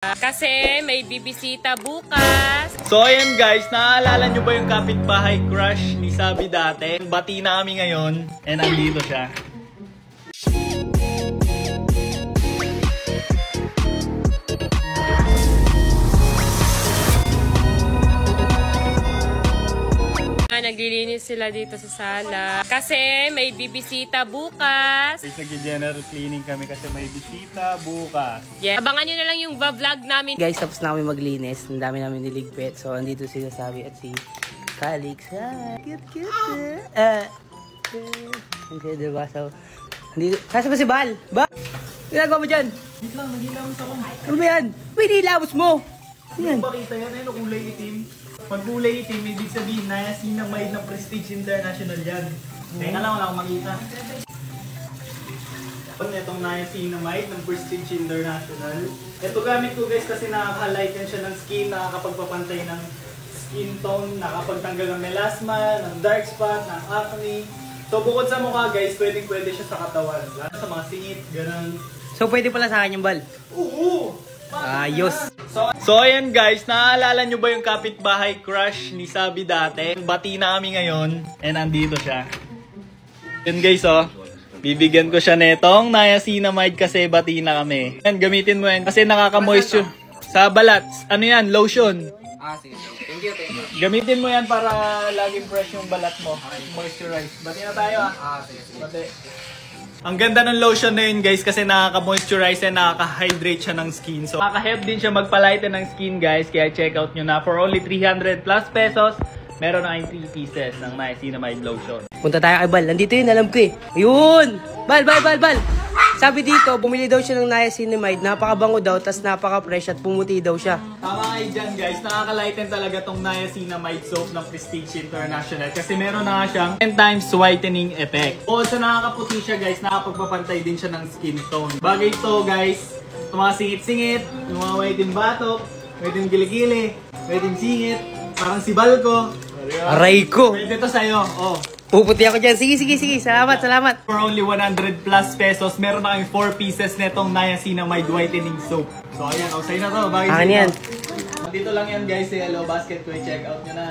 Kasi may bibisita bukas. So ayan guys, naaalala nyo ba yung kapitbahay crush ni Sabi dati? Bati na kami ngayon, and nandito siya. Naglilinis sila dito sa sala. Kasi may bibisita bukas. Nag-general cleaning kami kasi may bisita bukas. Yeah. Abangan nyo na lang yung vlog namin. Guys, tapos na kami maglinis. Ang dami namin niligpit. So, andito sila Sabi at si Calix. Cute. Hindi, diba? So, andito. Kasa ba si Bal? Bal? Ginagawa mo dyan? Wait lang, naghilamos ako. Ano ba yan? Uy, nilamos mo! Hindi mo makita yan. Ayun, kulay itim. Pag kulay itim, ibig sabihin na sinamay ng Prestige International yan. Teka lang, wala akong makita. Itong niacinamide ng Prestige International. Ito gamit ko guys kasi nakaka-lighten siya ng skin, nakakapagpapantay ng skin tone, nakakapagtanggal ng melasma, ng dark spot, ng acne. So bukod sa mukha guys, pwede siya sa katawan. Sa mga singit, ganun. So, pwede pala sa akin yung Bal? Oo! Ayos! So ayan guys, naaalala nyo ba yung kapitbahay crush ni Sabi dati? Bati na kami ngayon, and nandito siya. Yun guys bibigyan ko siya netong niacinamide kasi bati na kami. Yan, gamitin mo yan kasi nakaka-moisture. Sa balat, ano yan, lotion. Sige. Thank you. Gamitin mo yan para laging fresh yung balat mo. Moisturize. Bati na tayo Sige. Bati. Ang ganda ng lotion na yun guys kasi nakaka-moisturize and nakaka-hydrate siya ng skin. So nakaka-help din siya magpalighten ng skin guys. Kaya check out nyo na. For only 300 plus pesos, meron na kayong 3 pieces ng niacinamide lotion. Punta tayo kay Bal. Nandito yun, alam ko eh. Ayun! Bal! Sabi dito, bumili daw siya ng niacinamide. Napakabango daw, tas napaka-fresh at pumuti daw siya. Tama kayo dyan guys. Nakaka-lighten talaga tong niacinamide soap ng Prestige International. Kasi meron na nga siyang 10 times whitening effect. Also nakakaputi siya guys. Nakapagpapantay din siya ng skin tone. Bagay ito guys. Yung mga singit-singit, yung mga whitening batok, whitening gili-gili, whitening singit. Parang si Balko. Aray ko! Pwede to sa'yo. Puputi ako dyan. Sige. Salamat. For only 100 plus pesos, meron na kayong 4 pieces netong niacinamide whitening soap. So ayan, sa'yo na to. Bagay Akin yan. Dito lang yan guys, sa Hello Basket ko. I-check out nyo na.